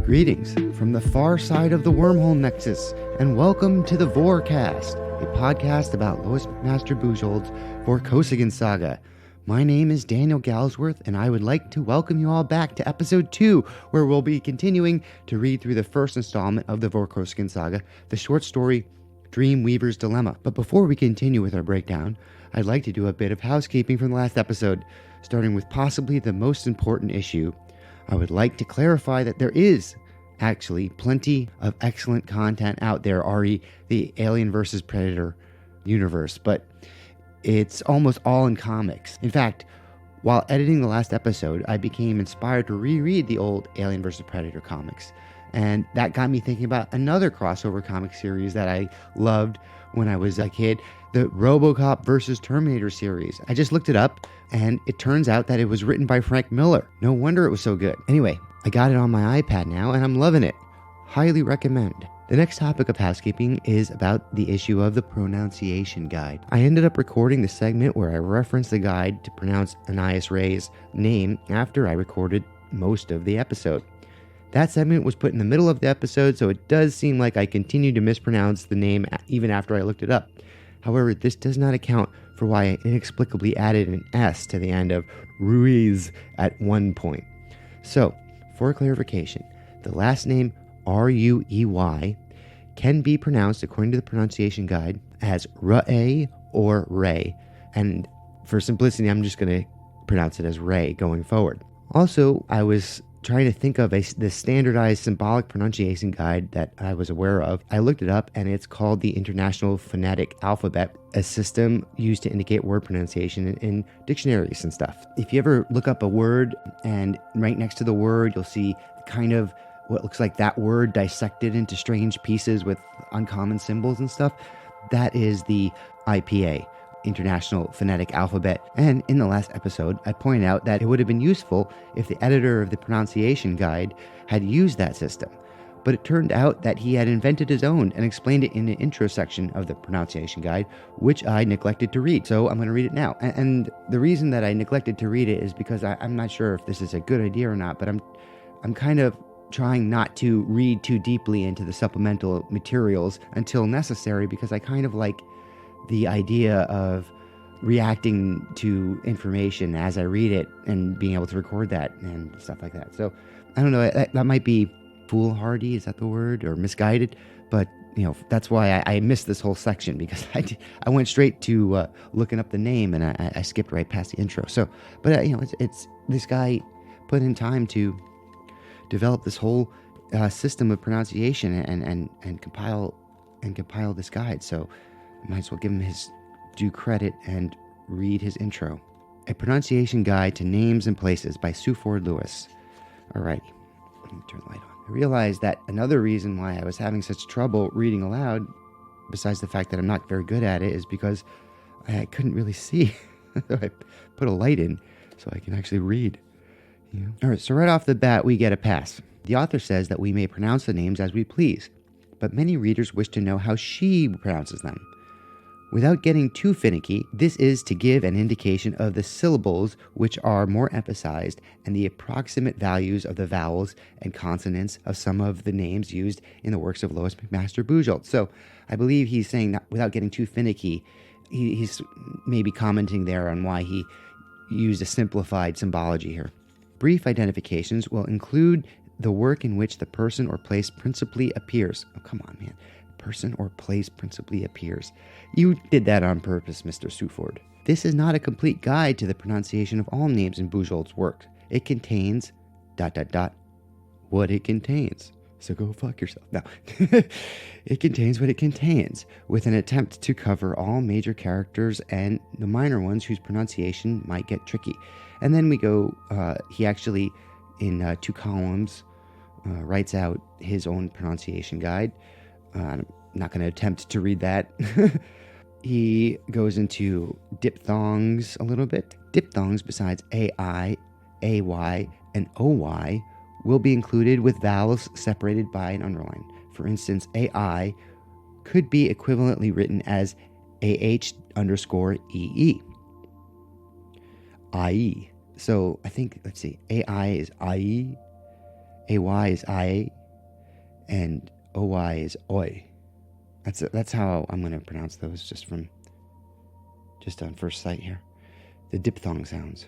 Greetings from the far side of the wormhole nexus, and welcome to the Vorcast, a podcast about Lois McMaster Bujold's Vorkosigan Saga. My name is Daniel Galsworth, and I would like to welcome you all back to episode 2, where we'll be continuing to read through the first installment of the Vorkosigan Saga, the short story Dreamweaver's Dilemma. But before we continue with our breakdown, I'd like to do a bit of housekeeping from the last episode, starting with possibly the most important issue. I would like to clarify that there is actually plenty of excellent content out there, re the Alien vs. Predator universe, but it's almost all in comics. In fact, while editing the last episode, I became inspired to reread the old Alien vs. Predator comics, and that got me thinking about another crossover comic series that I loved when I was a kid, the RoboCop vs. Terminator series. I just looked it up, and it turns out that it was written by Frank Miller. No wonder it was so good. Anyway, I got it on my iPad now, and I'm loving it. Highly recommend. The next topic of housekeeping is about the issue of the pronunciation guide. I ended up recording the segment where I referenced the guide to pronounce Anais Ray's name after I recorded most of the episode. That segment was put in the middle of the episode, so it does seem like I continued to mispronounce the name even after I looked it up. However, this does not account for why I inexplicably added an S to the end of Ruiz at one point. So, for clarification, the last name Ruey can be pronounced, according to the pronunciation guide, as Ray or Ray. And for simplicity, I'm just going to pronounce it as Ray going forward. Also, I was trying to think of the standardized symbolic pronunciation guide that I was aware of. I looked it up, and it's called the International Phonetic Alphabet, a system used to indicate word pronunciation in dictionaries and stuff. If you ever look up a word, and right next to the word, you'll see kind of what looks like that word dissected into strange pieces with uncommon symbols and stuff, that is the IPA, International Phonetic Alphabet. And in the last episode, I pointed out that it would have been useful if the editor of the pronunciation guide had used that system. But it turned out that he had invented his own and explained it in the intro section of the pronunciation guide, which I neglected to read. So I'm going to read it now. And the reason that I neglected to read it is because I'm not sure if this is a good idea or not, but I'm kind of trying not to read too deeply into the supplemental materials until necessary, because I kind of like the idea of reacting to information as I read it and being able to record that and stuff like that. So I don't know, that might be foolhardy, is that the word, or misguided, but that's why I missed this whole section, because I went straight to looking up the name, and I skipped right past the intro. So, but it's this guy put in time to develop this whole system of pronunciation and compile this guide. So might as well give him his due credit and read his intro. A Pronunciation Guide to Names and Places by Sue Ford Lewis. Alrighty, let me turn the light on. I realized that another reason why I was having such trouble reading aloud, besides the fact that I'm not very good at it, is because I couldn't really see. I put a light in so I can actually read. Alright, so right off the bat, we get a pass. The author says that we may pronounce the names as we please, but many readers wish to know how she pronounces them. Without getting too finicky, this is to give an indication of the syllables which are more emphasized and the approximate values of the vowels and consonants of some of the names used in the works of Lois McMaster Bujold. So I believe he's saying that without getting too finicky, he's maybe commenting there on why he used a simplified symbology here. Brief identifications will include the work in which the person or place principally appears. Oh, come on, man. Person or place principally appears. You did that on purpose, Mr. Suford. This is not a complete guide to the pronunciation of all names in Bujold's work. It contains ... what it contains. So go fuck yourself. No. It contains what it contains, with an attempt to cover all major characters and the minor ones whose pronunciation might get tricky. And then we go, he actually, in 2 columns, writes out his own pronunciation guide. I'm not going to attempt to read that. He goes into diphthongs a little bit. Diphthongs besides AI, AY, and OY will be included with vowels separated by an underline. For instance, AI could be equivalently written as AH_EE. IE. So I think, let's see, AI is IE, AY is I, and OY is oi. That's how I'm going to pronounce those just on first sight here. The diphthong sounds.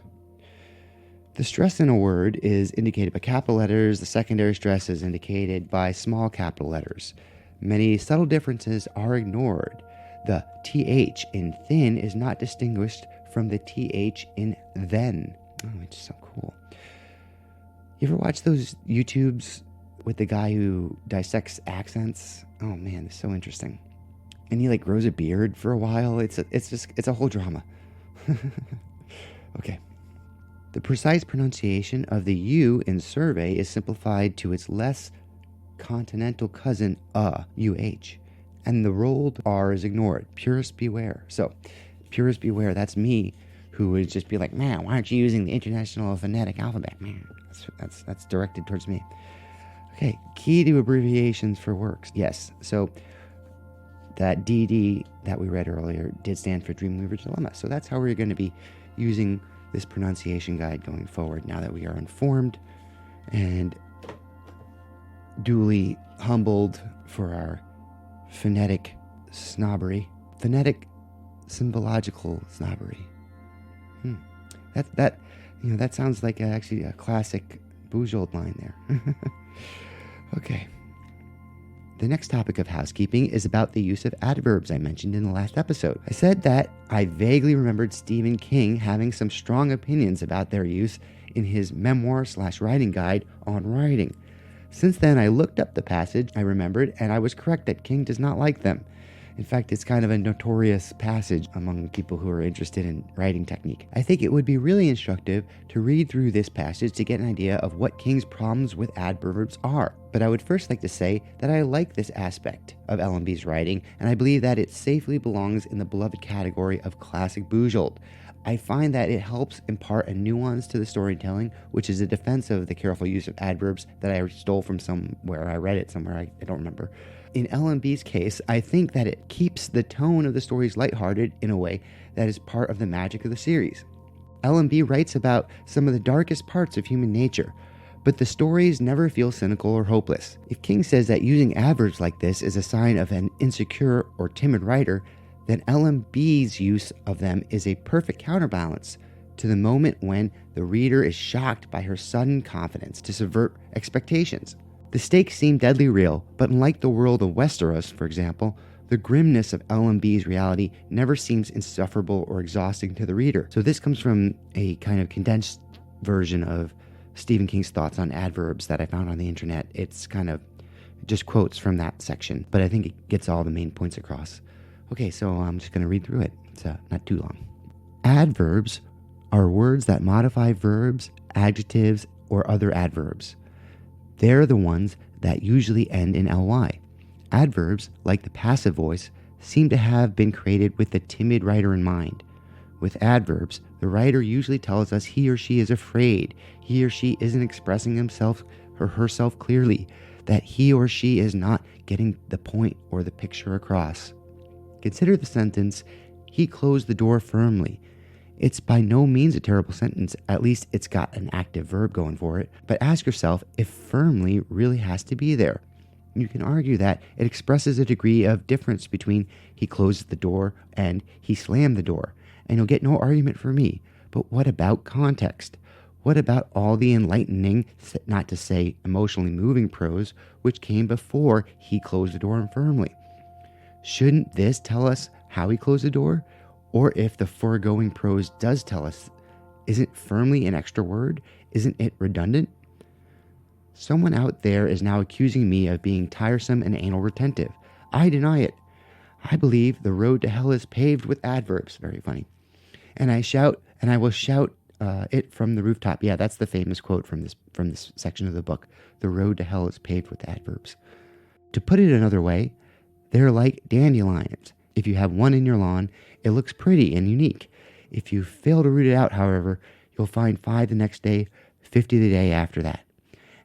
The stress in a word is indicated by capital letters. The secondary stress is indicated by small capital letters. Many subtle differences are ignored. The TH in thin is not distinguished from the TH in then. Oh, it's so cool. You ever watch those YouTubes with the guy who dissects accents? Oh man, it's so interesting. And he grows a beard for a while. It's a whole drama. Okay. The precise pronunciation of the U in survey is simplified to its less continental cousin, UH. And the rolled R is ignored. Purist beware. So, purist beware, that's me, who would just be like, man, why aren't you using the International Phonetic Alphabet? Man, that's directed towards me. Okay, key to abbreviations for works. Yes, so that DD that we read earlier did stand for Dreamweaver Dilemma. So that's how we're going to be using this pronunciation guide going forward now that we are informed and duly humbled for our phonetic snobbery. Phonetic symbological snobbery. That sounds like actually a classic Bujold line there. Okay. The next topic of housekeeping is about the use of adverbs I mentioned in the last episode. I said that I vaguely remembered Stephen King having some strong opinions about their use in his memoir/writing guide on writing. Since then, I looked up the passage I remembered, and I was correct that King does not like them. In fact, it's kind of a notorious passage among people who are interested in writing technique. I think it would be really instructive to read through this passage to get an idea of what King's problems with adverbs are. But I would first like to say that I like this aspect of LMB's writing, and I believe that it safely belongs in the beloved category of classic Bujold. I find that it helps impart a nuance to the storytelling, which is a defense of the careful use of adverbs that I stole from somewhere. I read it somewhere, I don't remember. In LMB's case, I think that it keeps the tone of the stories lighthearted in a way that is part of the magic of the series. LMB writes about some of the darkest parts of human nature, but the stories never feel cynical or hopeless. If King says that using adverbs like this is a sign of an insecure or timid writer, then LMB's use of them is a perfect counterbalance to the moment when the reader is shocked by her sudden confidence to subvert expectations. The stakes seem deadly real, but unlike the world of Westeros, for example, the grimness of LMB's reality never seems insufferable or exhausting to the reader. So this comes from a kind of condensed version of Stephen King's thoughts on adverbs that I found on the internet. It's kind of just quotes from that section, but I think it gets all the main points across. Okay, so I'm just going to read through it. It's not too long. Adverbs are words that modify verbs, adjectives, or other adverbs. They're the ones that usually end in ly. Adverbs, like the passive voice, seem to have been created with the timid writer in mind. With adverbs, the writer usually tells us he or she is afraid, he or she isn't expressing himself or herself clearly, that he or she is not getting the point or the picture across. Consider the sentence, he closed the door firmly. It's by no means a terrible sentence, at least it's got an active verb going for it, but ask yourself if firmly really has to be there. You can argue that it expresses a degree of difference between he closed the door and he slammed the door, and you'll get no argument from me. But what about context? What about all the enlightening, not to say emotionally moving prose, which came before he closed the door firmly? Shouldn't this tell us how he closed the door? Or if the foregoing prose does tell us, isn't firmly an extra word? Isn't it redundant? Someone out there is now accusing me of being tiresome and anal retentive. I deny it. I believe the road to hell is paved with adverbs. Very funny. And I will shout it from the rooftop. Yeah, that's the famous quote from this section of the book. The road to hell is paved with adverbs. To put it another way, they're like dandelions. If you have one in your lawn, it looks pretty and unique. If you fail to root it out, however, you'll find 5 the next day, 50 the day after that.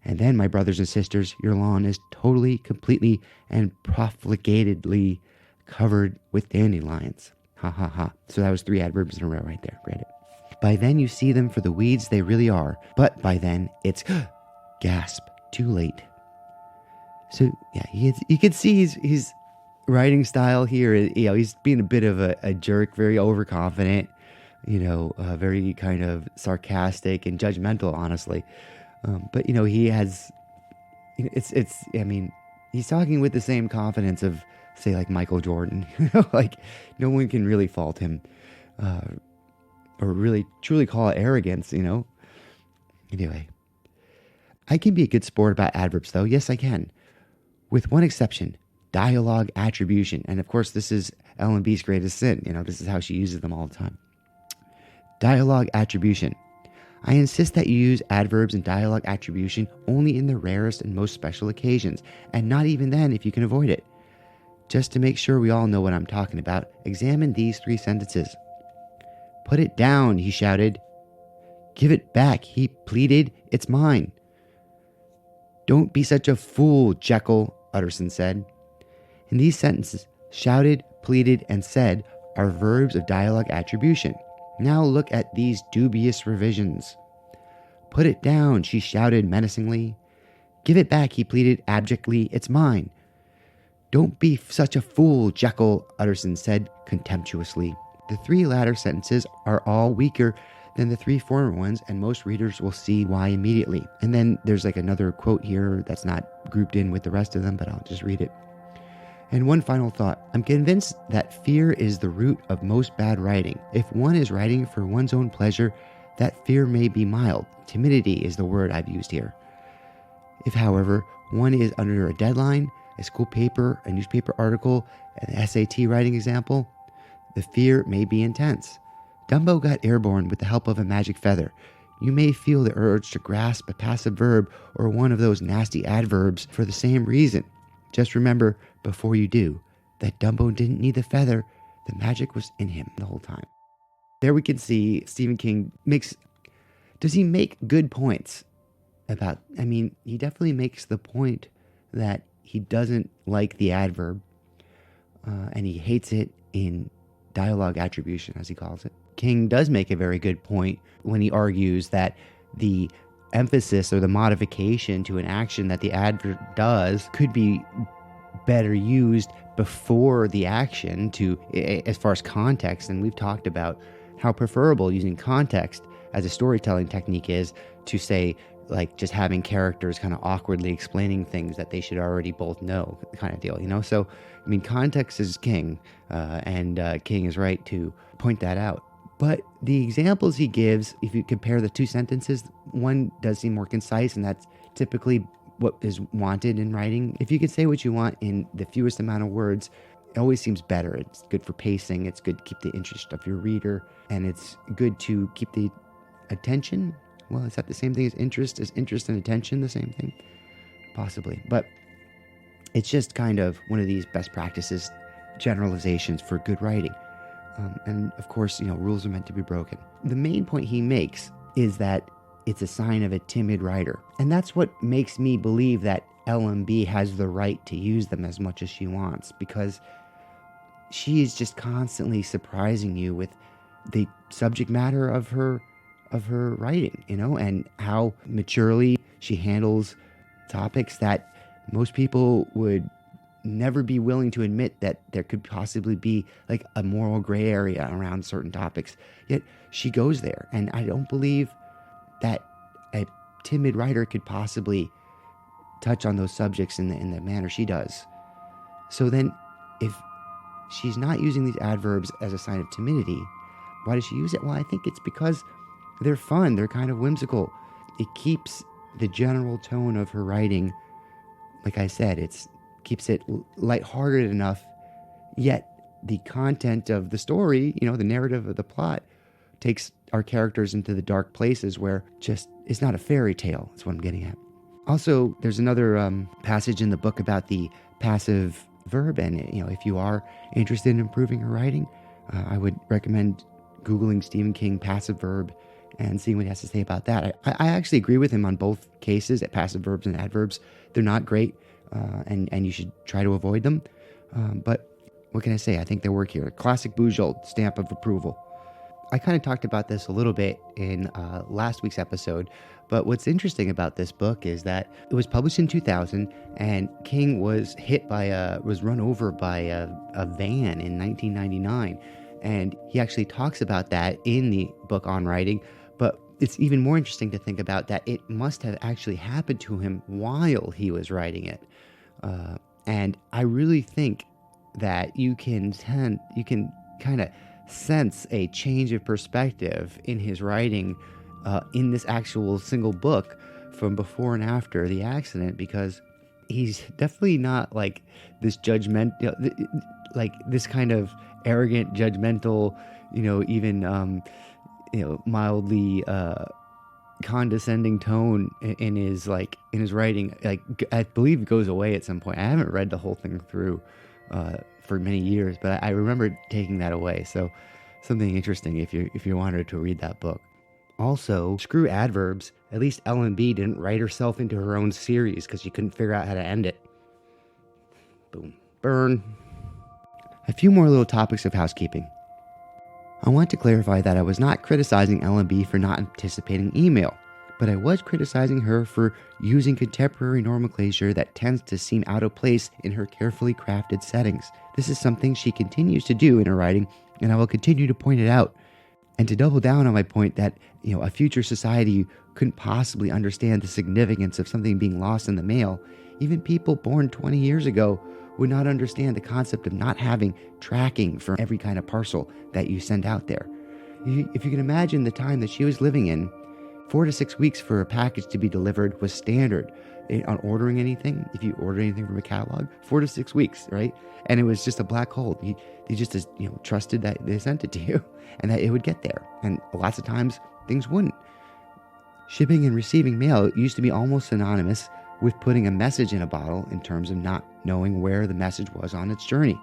And then, my brothers and sisters, your lawn is totally, completely, and profligatedly covered with dandelions. Ha ha ha. So that was 3 adverbs in a row right there. Read it. By then you see them for the weeds they really are. But by then, it's gasp. too late. So yeah, you can see his writing style here. He's being a bit of a jerk, very overconfident, very kind of sarcastic and judgmental, honestly. But he has, he's talking with the same confidence of, say, like Michael Jordan. Like no one can really fault him, or really truly call it arrogance. Anyway, I can be a good sport about adverbs, though. Yes, I can. With one exception, dialogue attribution. And of course, this is L&B's greatest sin. This is how she uses them all the time. Dialogue attribution. I insist that you use adverbs and dialogue attribution only in the rarest and most special occasions, and not even then if you can avoid it. Just to make sure we all know what I'm talking about, examine these 3 sentences. Put it down, he shouted. Give it back, he pleaded. It's mine. Don't be such a fool, Jekyll, Utterson said. In these sentences, shouted, pleaded, and said are verbs of dialogue attribution. Now look at these dubious revisions. Put it down, she shouted menacingly. Give it back, he pleaded abjectly. It's mine. Don't be such a fool, Jekyll, Utterson said contemptuously. The 3 latter sentences are all weaker than the 3 former ones, and most readers will see why immediately. And then there's like another quote here that's not grouped in with the rest of them, but I'll just read it. And one final thought. I'm convinced that fear is the root of most bad writing. If one is writing for one's own pleasure, that fear may be mild. Timidity is the word I've used here. If, however, one is under a deadline, a school paper, a newspaper article, an SAT writing example, the fear may be intense. Dumbo got airborne with the help of a magic feather. You may feel the urge to grasp a passive verb or one of those nasty adverbs for the same reason. Just remember, before you do, that Dumbo didn't need the feather. The magic was in him the whole time. There we can see Stephen King does he make good points about, he definitely makes the point that he doesn't like the adverb, and he hates it in dialogue attribution, as he calls it. King does make a very good point when he argues that the emphasis or the modification to an action that the adverb does could be better used before the action as far as context. And we've talked about how preferable using context as a storytelling technique is to, say, like just having characters kind of awkwardly explaining things that they should already both know, kind of deal, So, context is king, and King is right to point that out. But the examples he gives, if you compare the 2 sentences, one does seem more concise, and that's typically what is wanted in writing. If you can say what you want in the fewest amount of words, it always seems better. It's good for pacing, it's good to keep the interest of your reader, and it's good to keep the attention. Well, is that the same thing as interest? Is interest and attention the same thing? Possibly. But it's just kind of one of these best practices, generalizations for good writing. And of course, rules are meant to be broken. The main point he makes is that it's a sign of a timid writer. And that's what makes me believe that LMB has the right to use them as much as she wants, because she is just constantly surprising you with the subject matter of her writing, and how maturely she handles topics that most people would never be willing to admit that there could possibly be like a moral gray area around certain topics. Yet she goes there, and I don't believe that a timid writer could possibly touch on those subjects in the manner she does. So then, if she's not using these adverbs as a sign of timidity, why does she use it? Well, I think it's because they're fun. They're kind of whimsical. It keeps the general tone of her writing, like I said, keeps it lighthearted enough, yet the content of the story, the narrative of the plot, takes our characters into the dark places where just it's not a fairy tale. That's what I'm getting at. Also, there's another passage in the book about the passive verb, and if you are interested in improving your writing, I would recommend Googling Stephen King passive verb and seeing what he has to say about that. I actually agree with him on both cases, at passive verbs and adverbs. They're not great, and you should try to avoid them. But what can I say? I think they work here. Classic Bujold, stamp of approval. I kind of talked about this a little bit in last week's episode, but what's interesting about this book is that it was published in 2000, and King was was run over by a van in 1999, and he actually talks about that in the book on writing. But it's even more interesting to think about that it must have actually happened to him while he was writing it, and I really think that you can kind of sense a change of perspective in his writing in this actual single book from before and after the accident, because he's definitely not like this like this kind of arrogant, judgmental, even mildly condescending tone in his writing. Like, I believe it goes away at some point. I haven't read the whole thing through for many years, but I remember taking that away. So something interesting if you wanted to read that book. Also, screw adverbs. At least L&B didn't write herself into her own series because she couldn't figure out how to end it. Boom. Burn. A few more little topics of housekeeping. I want to clarify that I was not criticizing L&B for not anticipating email, but I was criticizing her for using contemporary nomenclature that tends to seem out of place in her carefully crafted settings. This is something she continues to do in her writing, and I will continue to point it out. And to double down on my point that, a future society couldn't possibly understand the significance of something being lost in the mail, even people born 20 years ago would not understand the concept of not having tracking for every kind of parcel that you send out there. If you can imagine the time that she was living in, 4 to 6 weeks for a package to be delivered was standard on ordering anything. If you ordered anything from a catalog, 4 to 6 weeks, right? And it was just a black hole. They just trusted that they sent it to you and that it would get there. And lots of times things wouldn't. Shipping and receiving mail used to be almost synonymous with putting a message in a bottle in terms of not knowing where the message was on its journey.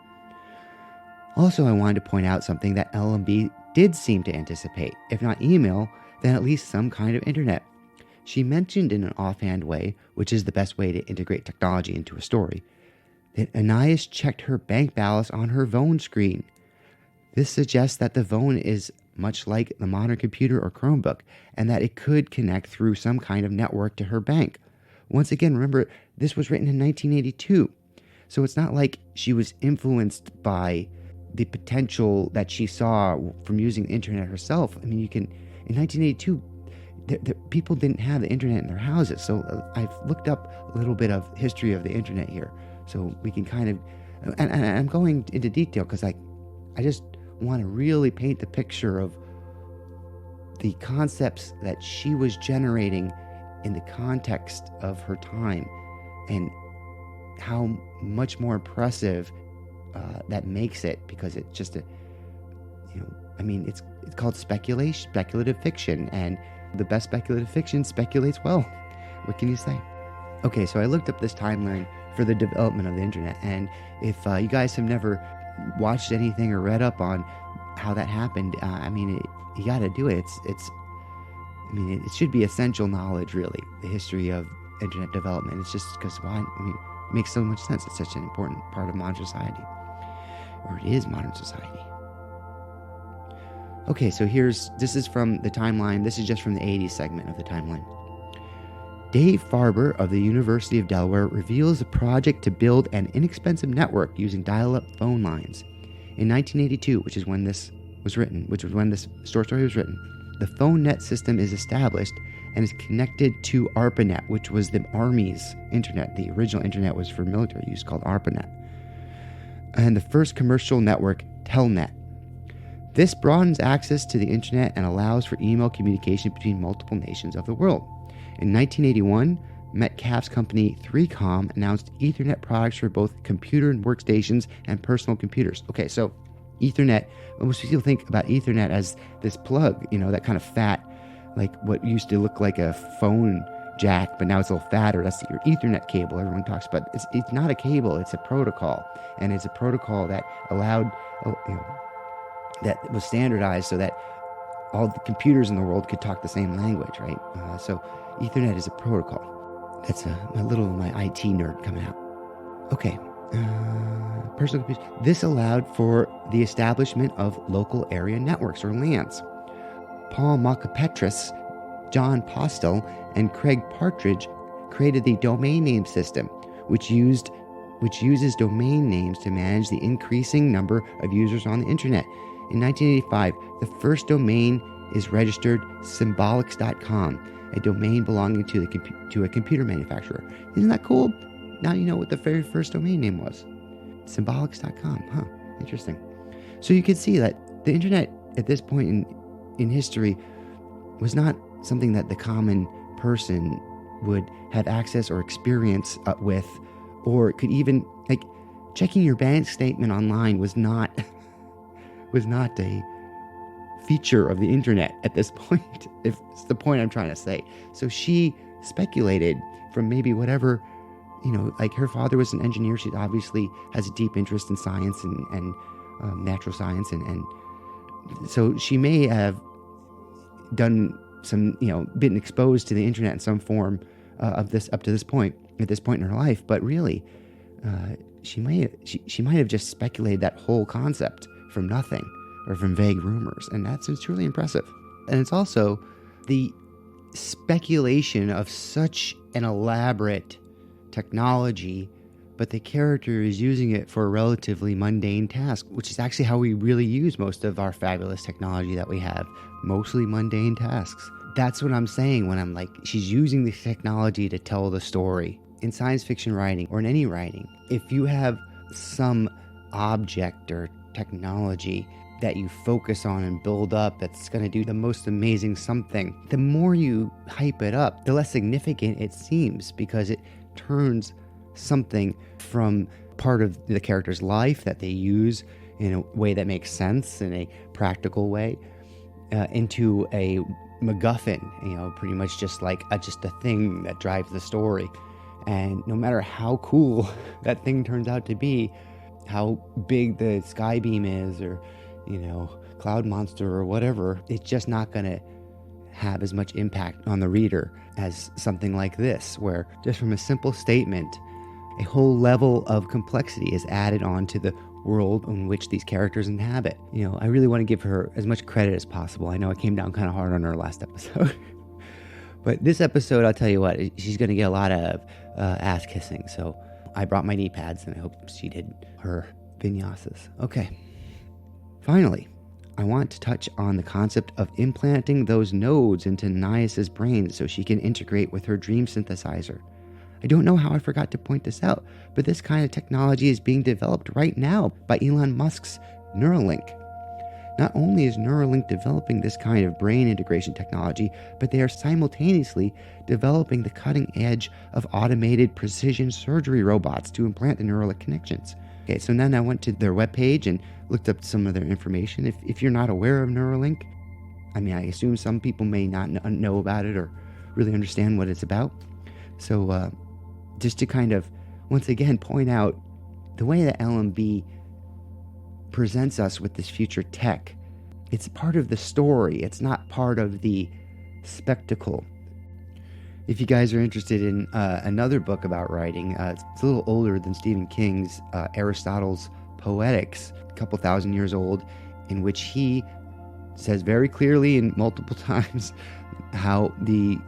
Also, I wanted to point out something that L&B did seem to anticipate. If not email, then at least some kind of internet. She mentioned in an offhand way, which is the best way to integrate technology into a story, that Anais checked her bank balance on her phone screen. This suggests that the phone is much like the modern computer or Chromebook, and that it could connect through some kind of network to her bank. Once again, remember, this was written in 1982, so it's not like she was influenced by the potential that she saw from using the internet herself. I mean, in 1982, the people didn't have the internet in their houses, so I've looked up a little bit of history of the internet here, so we can kind of, and I'm going into detail because I just want to really paint the picture of the concepts that she was generating in the context of her time, and how much more impressive that makes it, because it's just it's called speculative fiction, and the best speculative fiction speculates well. What can you say? Okay, so I looked up this timeline for the development of the internet, and if you guys have never watched anything or read up on how that happened, you got to do it. It should be essential knowledge, really, the history of internet development. It's just because it makes so much sense. It's such an important part of modern society, or it is modern society. Okay, so this is from the timeline. This is just from the 80s segment of the timeline. Dave Farber of the University of Delaware reveals a project to build an inexpensive network using dial-up phone lines. In 1982, which is when this short story was written, the phone net system is established and is connected to ARPANET, which was the Army's internet. The original internet was for military use, called ARPANET. And the first commercial network, Telnet. This broadens access to the internet and allows for email communication between multiple nations of the world. In 1981, Metcalfe's company 3Com announced Ethernet products for both computer and workstations and personal computers. Okay, so Ethernet, most people think about Ethernet as this plug, that kind of fat, like what used to look like a phone jack, but now it's a little fatter. That's your Ethernet cable everyone talks about. It's not a cable, it's a protocol. And it's a protocol that allowed, that was standardized so that all the computers in the world could talk the same language, right? So Ethernet is a protocol. That's a little of my IT nerd coming out. Okay. Personal computers. This allowed for the establishment of local area networks, or LANs. Paul Makapetris, John Postel, and Craig Partridge created the domain name system, which uses domain names to manage the increasing number of users on the internet. In 1985, the first domain is registered symbolics.com, a domain belonging to a computer manufacturer. Isn't that cool? Now you know what the very first domain name was. Symbolics.com. Huh. Interesting. So you can see that the internet at this point in history was not something that the common person would have access or experience with, or could even, like, checking your bank statement online was not a feature of the internet at this point, if it's the point I'm trying to say. So she speculated from maybe whatever, like her father was an engineer. She obviously has a deep interest in science and natural science. And so she may have done some, been exposed to the internet in some form of this up to this point, at this point in her life. But really, she might have just speculated that whole concept from nothing, or from vague rumors, and that's truly impressive. And it's also the speculation of such an elaborate technology, but the character is using it for a relatively mundane task, which is actually how we really use most of our fabulous technology that we have, mostly mundane tasks. That's what I'm saying when I'm like, she's using the technology to tell the story. In science fiction writing, or in any writing, if you have some object or technology that you focus on and build up that's going to do the most amazing something, the more you hype it up, the less significant it seems, because it turns something from part of the character's life that they use in a way that makes sense, in a practical way, into a MacGuffin, pretty much just like just a thing that drives the story. And no matter how cool that thing turns out to be, how big the sky beam is, or cloud monster or whatever, it's just not going to have as much impact on the reader as something like this, where just from a simple statement, a whole level of complexity is added on to the world in which these characters inhabit. I really want to give her as much credit as possible. I know I came down kind of hard on her last episode. But this episode, I'll tell you what, she's going to get a lot of ass kissing. So I brought my knee pads, and I hope she did her vinyasas. Okay. Finally, I want to touch on the concept of implanting those nodes into Nias's brain so she can integrate with her dream synthesizer. I don't know how I forgot to point this out, but this kind of technology is being developed right now by Elon Musk's Neuralink. Not only is Neuralink developing this kind of brain integration technology, but they are simultaneously developing the cutting edge of automated precision surgery robots to implant the Neuralink connections. Okay, so then I went to their webpage and looked up some of their information. If you're not aware of Neuralink, I assume some people may not know about it or really understand what it's about. So just to kind of, once again, point out the way that LMB presents us with this future tech. It's part of the story. It's not part of the spectacle. If you guys are interested in another book about writing, it's a little older than Stephen King's Aristotle's Poetics, a couple thousand years old, in which he says very clearly and multiple times how the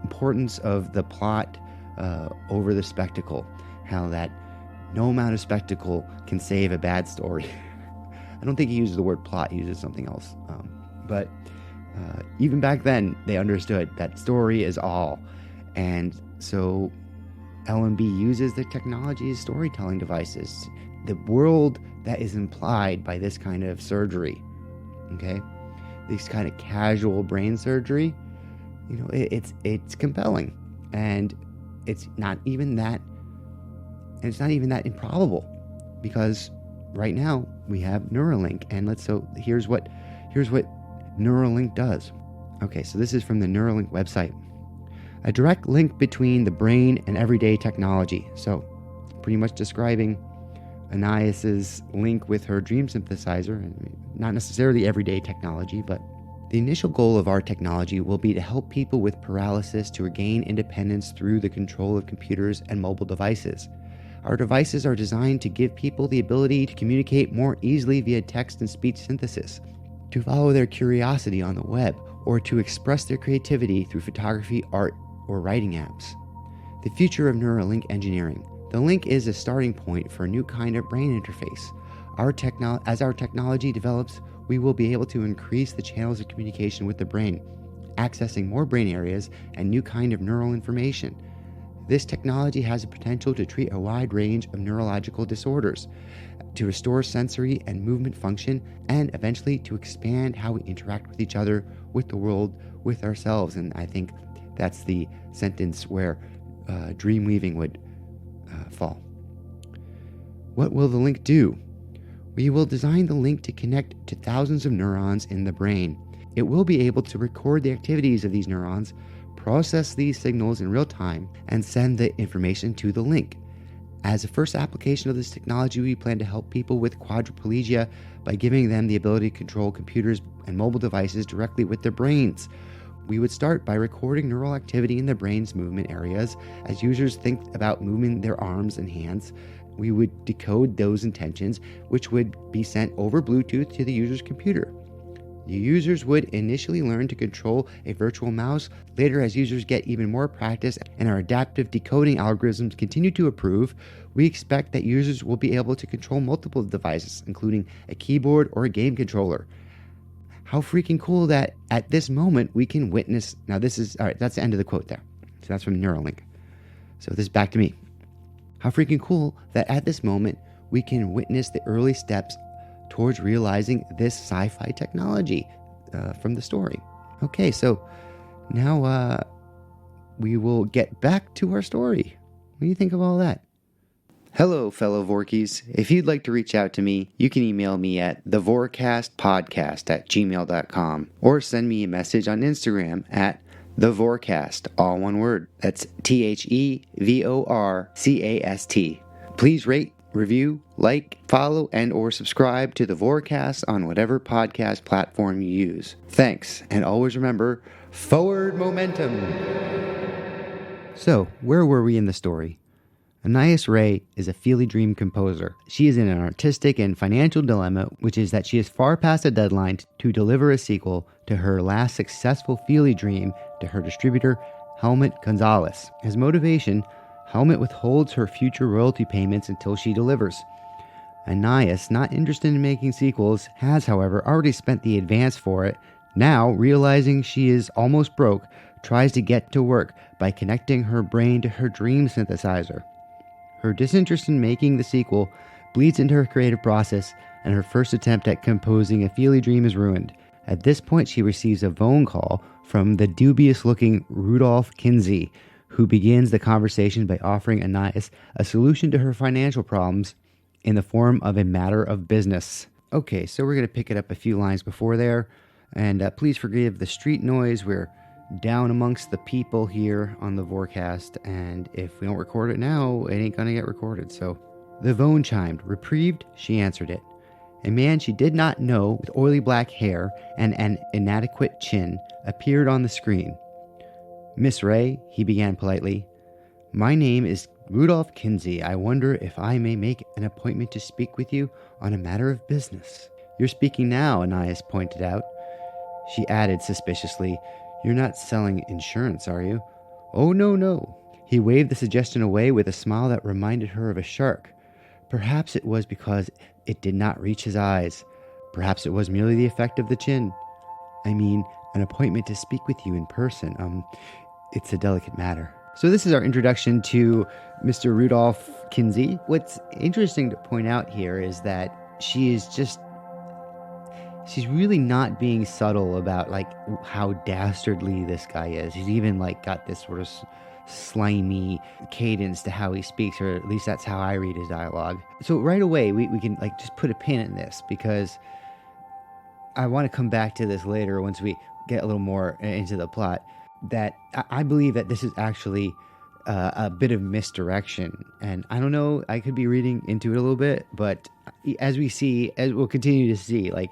importance of the plot over the spectacle, how that no amount of spectacle can save a bad story. I don't think he uses the word plot, he uses something else. But even back then, they understood that story is all. And so LMB uses the technology as storytelling devices. The world that is implied by this kind of surgery, okay, this kind of casual brain surgery, it's compelling. And it's not even that improbable, because right now we have Neuralink, and here's what Neuralink does. Okay, so this is from the Neuralink website. A direct link between the brain and everyday technology. So pretty much describing Anias's link with her dream synthesizer, not necessarily everyday technology, but the initial goal of our technology will be to help people with paralysis to regain independence through the control of computers and mobile devices. Our devices are designed to give people the ability to communicate more easily via text and speech synthesis, to follow their curiosity on the web, or to express their creativity through photography, art, or writing apps. The future of Neuralink engineering. The link is a starting point for a new kind of brain interface. As our technology develops, we will be able to increase the channels of communication with the brain, accessing more brain areas and new kind of neural information. This technology has the potential to treat a wide range of neurological disorders, to restore sensory and movement function, and eventually to expand how we interact with each other, with the world, with ourselves. And I think that's the sentence where dreamweaving would fall. What will the link do? We will design the link to connect to thousands of neurons in the brain. It will be able to record the activities of these neurons, process these signals in real time, and send the information to the link. As a first application of this technology, we plan to help people with quadriplegia by giving them the ability to control computers and mobile devices directly with their brains. We would start by recording neural activity in the brain's movement areas. As users think about moving their arms and hands, we would decode those intentions, which would be sent over Bluetooth to the user's computer. The users would initially learn to control a virtual mouse. Later, as users get even more practice and our adaptive decoding algorithms continue to improve, we expect that users will be able to control multiple devices, including a keyboard or a game controller. How freaking cool that at this moment we can witness. Now this is, all right, that's the end of the quote there. So that's from Neuralink. So this is back to me. How freaking cool that at this moment we can witness the early steps towards realizing this sci-fi technology from the story. Okay, so now we will get back to our story. What do you think of all that? Hello, fellow Vorkies. If you'd like to reach out to me, you can email me at thevorcastpodcast@gmail.com or send me a message on Instagram at thevorcast, all one word. That's TheVorcast. Please rate, review, like, follow, and or subscribe to the Vorkast on whatever podcast platform you use. Thanks, and always remember, forward momentum! So, where were we in the story? Anais Ray is a Feely Dream composer. She is in an artistic and financial dilemma, which is that she is far past a deadline to deliver a sequel to her last successful Feely Dream to her distributor, Helmut Gonzalez. As motivation, Helmut withholds her future royalty payments until she delivers. Anais, not interested in making sequels, has, however, already spent the advance for it. Now, realizing she is almost broke, tries to get to work by connecting her brain to her dream synthesizer. Her disinterest in making the sequel bleeds into her creative process, and her first attempt at composing a Feely Dream is ruined. At this point, she receives a phone call from the dubious-looking Rudolph Kinsey, who begins the conversation by offering Anais a solution to her financial problems in the form of a matter of business. Okay, so we're going to pick it up a few lines before there, and please forgive the street noise. We're down amongst the people here on the Vorkast, and if we don't record it now, it ain't gonna get recorded. So the phone chimed. Reprieved, she answered it. A man she did not know with oily black hair and an inadequate chin appeared on the screen. Miss Ray, he began politely. My name is Rudolph Kinsey. I wonder if I may make an appointment to speak with you on a matter of business. You're speaking now, Anais pointed out. She added suspiciously, You're not selling insurance, are you? Oh, no. He waved the suggestion away with a smile that reminded her of a shark. Perhaps it was because it did not reach his eyes. Perhaps it was merely the effect of the chin. I mean, an appointment to speak with you in person. It's a delicate matter. So this is our introduction to Mr. Rudolph Kinsey. What's interesting to point out here is that she's really not being subtle about like how dastardly this guy is. He's even like got this sort of slimy cadence to how he speaks, or at least that's how I read his dialogue. So right away we can like just put a pin in this, because I want to come back to this later once we get a little more into the plot, that I believe that this is actually a bit of misdirection. And I don't know, I could be reading into it a little bit, but as we'll continue to see, like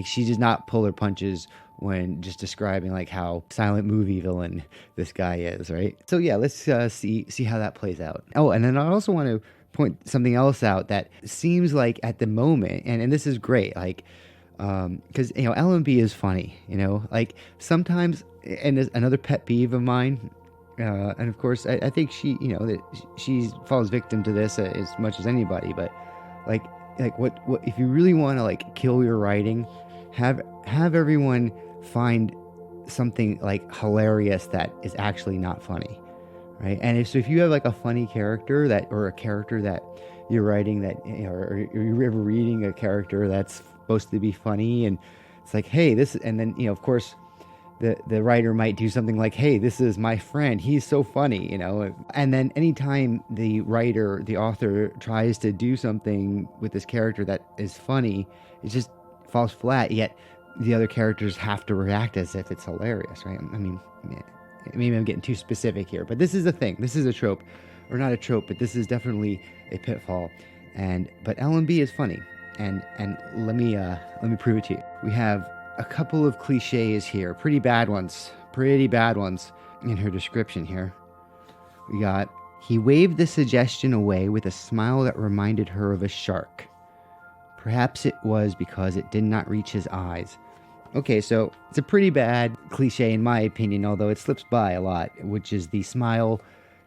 she does not pull her punches when just describing like how silent movie villain this guy is, right? So yeah, let's see how that plays out. Oh, and then I also want to point something else out that seems like at the moment, and this is great, like Because, LMB is funny, like sometimes, and there's another pet peeve of mine. And of course, I think that she falls victim to this as much as anybody. But like what if you really want to like kill your writing, have everyone find something like hilarious that is actually not funny, right? And if you have like a funny character or a character that you're writing that, or you're ever reading a character that's supposed to be funny, and it's like, hey, and then of course the writer might do something like, hey, this is my friend, he's so funny, and then anytime the author tries to do something with this character that is funny, it just falls flat, yet the other characters have to react as if it's hilarious, right? I mean, maybe I'm getting too specific here, but this is a thing. This is a trope, or not a trope, but this is definitely a pitfall. But LMB is funny, and let me prove it to you. We have a couple of cliches here, pretty bad ones in her description here. We got, he waved the suggestion away with a smile that reminded her of a shark. Perhaps it was because it did not reach his eyes. Okay, so it's a pretty bad cliche in my opinion, although it slips by a lot, which is the smile,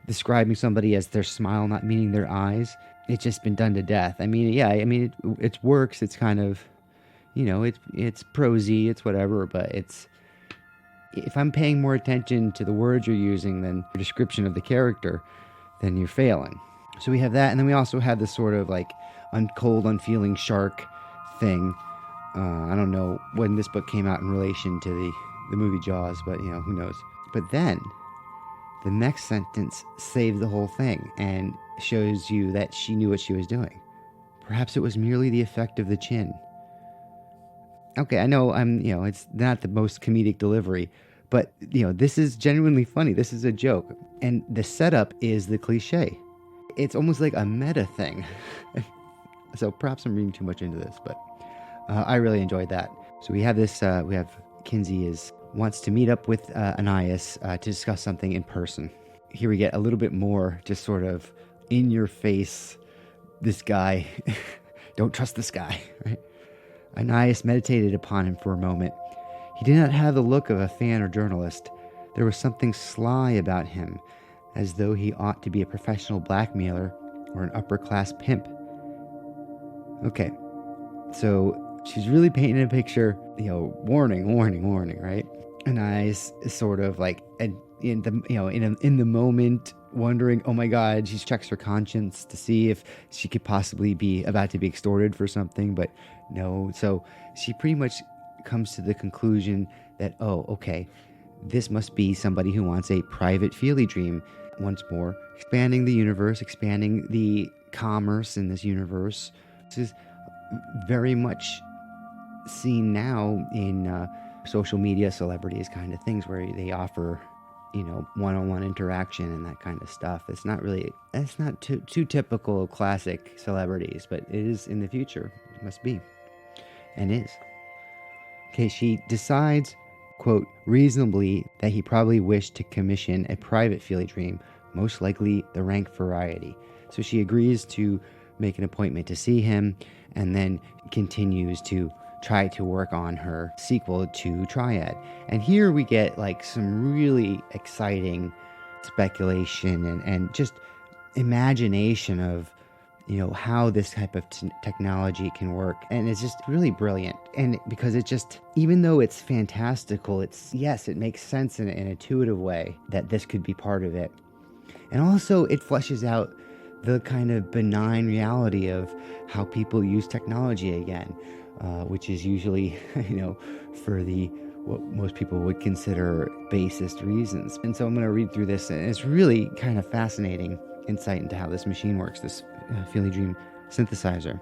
describing somebody as their smile not meaning their eyes. It's just been done to death. I mean, yeah, it works. It's kind of, it's prosy, it's whatever, but if I'm paying more attention to the words you're using than the description of the character, then you're failing. So we have that, and then we also have this sort of like cold, unfeeling shark thing. I don't know when this book came out in relation to the movie Jaws, but who knows. But then the next sentence saves the whole thing and shows you that she knew what she was doing. Perhaps it was merely the effect of the chin. Okay, I know it's not the most comedic delivery, but this is genuinely funny. This is a joke, and the setup is the cliche. It's almost like a meta thing. So perhaps I'm reading too much into this, but I really enjoyed that. So we have this. We have Kinsey wants to meet up with Anais to discuss something in person. Here we get a little bit more, just sort of in your face. This guy, don't trust this guy, right? Anais meditated upon him for a moment. He did not have the look of a fan or journalist. There was something sly about him, as though he ought to be a professional blackmailer or an upper-class pimp. Okay, so she's really painting a picture, warning, right? Anais is sort of like in the moment, wondering, oh my God, she checks her conscience to see if she could possibly be about to be extorted for something, but no. So she pretty much comes to the conclusion that, oh, okay, this must be somebody who wants a private feely dream. Once more, expanding the universe, expanding the commerce in this universe. This is very much seen now in social media celebrities kind of things, where they offer one-on-one interaction and that kind of stuff. It's not too typical of classic celebrities, but it is in the future. It must be, and is. Okay, she decides, quote, reasonably that he probably wished to commission a private feely dream, most likely the rank variety. So she agrees to make an appointment to see him, and then continues to try to work on her sequel to Triad. And here we get like some really exciting speculation and just imagination of how this type of technology can work. And it's just really brilliant. And because it just, even though it's fantastical, it makes sense in an intuitive way that this could be part of it. And also it fleshes out the kind of benign reality of how people use technology again, which is usually, for what most people would consider basest reasons. And so I'm going to read through this, and it's really kind of fascinating insight into how this machine works, this Feely Dream synthesizer.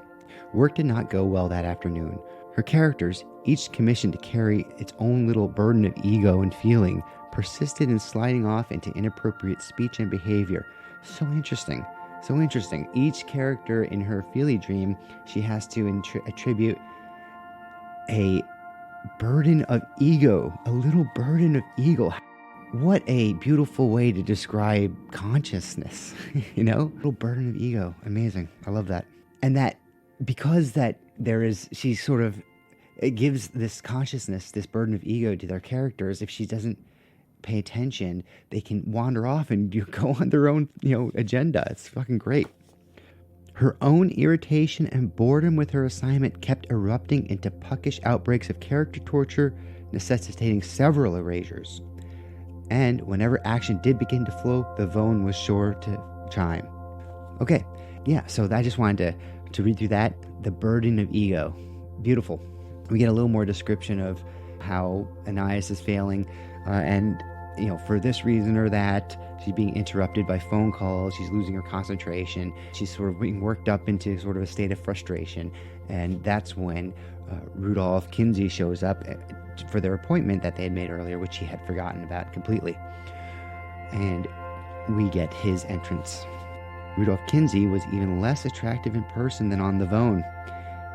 Work did not go well that afternoon. Her characters, each commissioned to carry its own little burden of ego and feeling, persisted in sliding off into inappropriate speech and behavior. So interesting. Each character in her Feely Dream, she has to attribute a burden of ego, a little burden of ego. What a beautiful way to describe consciousness, little burden of ego. Amazing. I love that. And that, because that she's sort of it gives this consciousness, this burden of ego to their characters. If she doesn't pay attention, they can wander off and go on their own, agenda. It's fucking great. Her own irritation and boredom with her assignment kept erupting into puckish outbreaks of character torture, necessitating several erasures. And whenever action did begin to flow, the phone was sure to chime. Okay, yeah, so I just wanted to read through that. The burden of ego. Beautiful. We get a little more description of how Anais is failing, and for this reason or that, she's being interrupted by phone calls, she's losing her concentration, she's sort of being worked up into sort of a state of frustration, and that's when Rudolph Kinsey shows up for their appointment that they had made earlier, which he had forgotten about completely. And we get his entrance. Rudolph Kinsey was even less attractive in person than on the phone.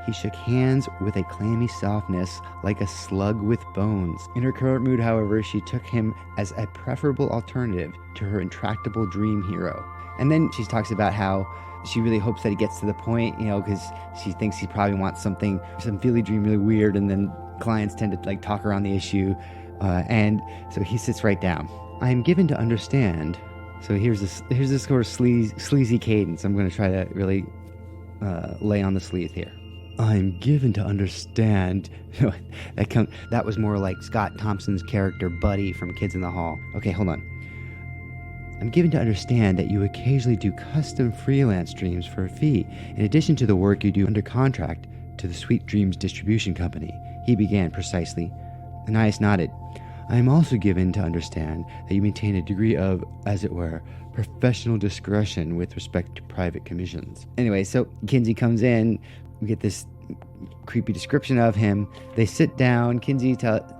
He shook hands with a clammy softness, like a slug with bones. In her current mood, however, she took him as a preferable alternative to her intractable dream hero. And then she talks about how she really hopes that he gets to the point, because she thinks he probably wants some Philly dream really weird, and then clients tend to talk around the issue. And so he sits right down. I am given to understand. So here's this sort of sleazy cadence. I'm going to try to really lay on the sleeve here. I'm given to understand. That was more like Scott Thompson's character Buddy from Kids in the Hall. Okay, hold on. I'm given to understand that you occasionally do custom freelance dreams for a fee, in addition to the work you do under contract to the Sweet Dreams Distribution Company. He began precisely. Anais nodded. I am also given to understand that you maintain a degree of, as it were, professional discretion with respect to private commissions. Anyway, so Kinsey comes in. We get this creepy description of him. They sit down. Kinsey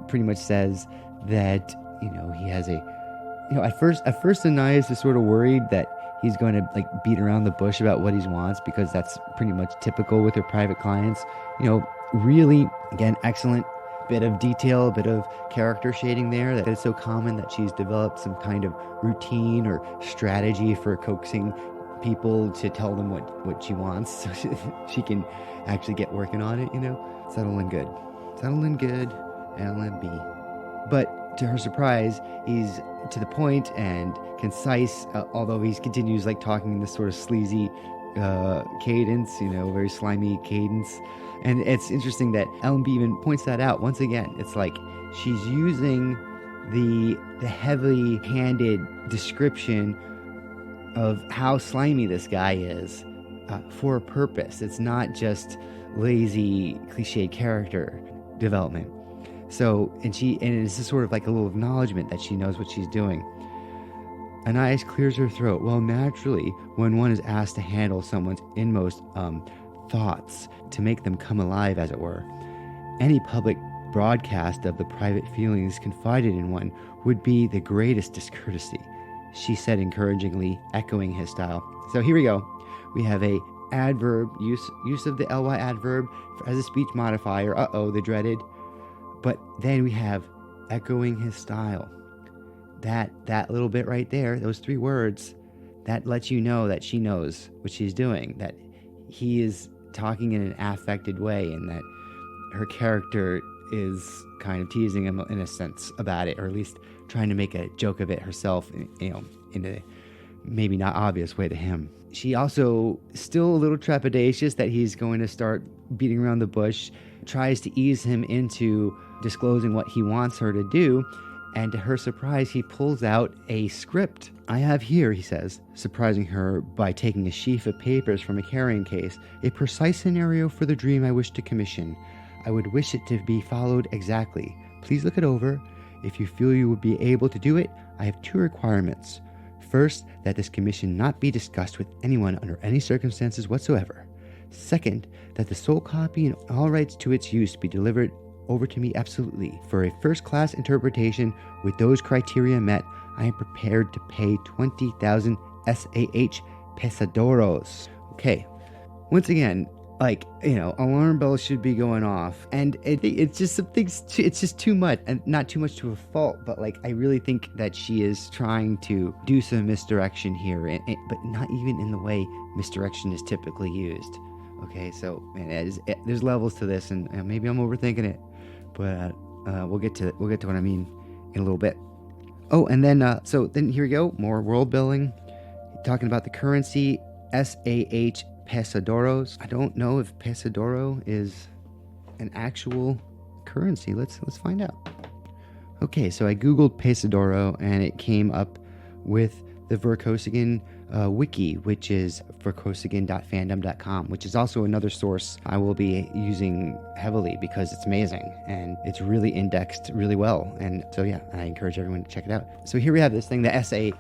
pretty much says that, he has at first Anais is sort of worried that he's going to beat around the bush about what he wants, because that's pretty much typical with her private clients. Really, again, excellent bit of detail, a bit of character shading there, that it's so common that she's developed some kind of routine or strategy for coaxing people to tell them what she wants, so she can actually get working on it, Settle in good, LMB. But to her surprise, he's to the point and concise, although he continues talking in this sort of sleazy cadence, very slimy cadence. And it's interesting that LMB even points that out once again. It's like she's using the heavy-handed description of how slimy this guy is for a purpose. It's not just lazy, cliched character development. So, and it's just sort of like a little acknowledgement that she knows what she's doing. Anais clears her throat. Well, naturally, when one is asked to handle someone's inmost thoughts, to make them come alive, as it were, any public broadcast of the private feelings confided in one would be the greatest discourtesy, she said encouragingly, echoing his style. So here we go. We have a adverb, use of the ly adverb as a speech modifier. The dreaded. But then we have echoing his style. That little bit right there, those 3 words, that lets you know that she knows what she's doing, that he is talking in an affected way, and that her character is kind of teasing him in a sense about it, or at least trying to make a joke of it herself, in a maybe not obvious way to him. She also, still a little trepidatious that he's going to start beating around the bush, tries to ease him into disclosing what he wants her to do, and to her surprise, he pulls out a script. I have here, he says, surprising her by taking a sheaf of papers from a carrying case, a precise scenario for the dream I wish to commission. I would wish it to be followed exactly. Please look it over. If you feel you would be able to do it, I have 2 requirements. First, that this commission not be discussed with anyone under any circumstances whatsoever. Second, that the sole copy and all rights to its use be delivered over to me absolutely. For a first-class interpretation with those criteria met, I am prepared to pay 20,000 SAH pesadoros. Okay, once again, alarm bells should be going off, and it's just it's just too much, and not too much to a fault, but I really think that she is trying to do some misdirection here, but not even in the way misdirection is typically used. Okay, so man, there's levels to this, and maybe I'm overthinking it, but we'll get to what I mean in a little bit. Oh, and then so then here we go, more world building, talking about the currency SAH pesodoros. I don't know if pesadoro is an actual currency. Let's find out. Okay, so I googled pesadoro and it came up with the Vorkosigan wiki, which is vorkosigan.fandom.com, which is also another source I will be using heavily because it's amazing and it's really indexed really well. And so yeah, I encourage everyone to check it out. So here we have this thing, the SAH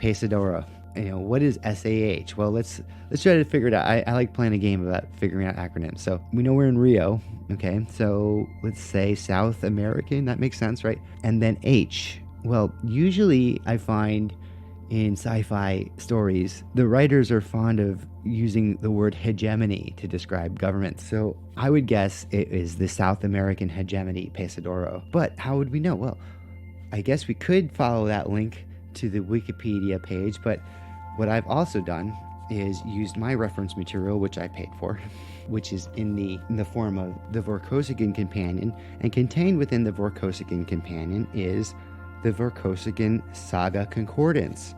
pesadoro. What is SAH? Well, let's try to figure it out. I like playing a game about figuring out acronyms. So we know we're in Rio. Okay, so let's say South American. That makes sense, right? And then H. Well, usually I find in sci-fi stories, the writers are fond of using the word hegemony to describe government. So I would guess it is the South American hegemony pesadoro. But how would we know? Well, I guess we could follow that link to the Wikipedia page, but what I've also done is used my reference material, which I paid for, which is in the form of the Vorkosigan Companion, and contained within the Vorkosigan Companion is the Vorkosigan Saga Concordance.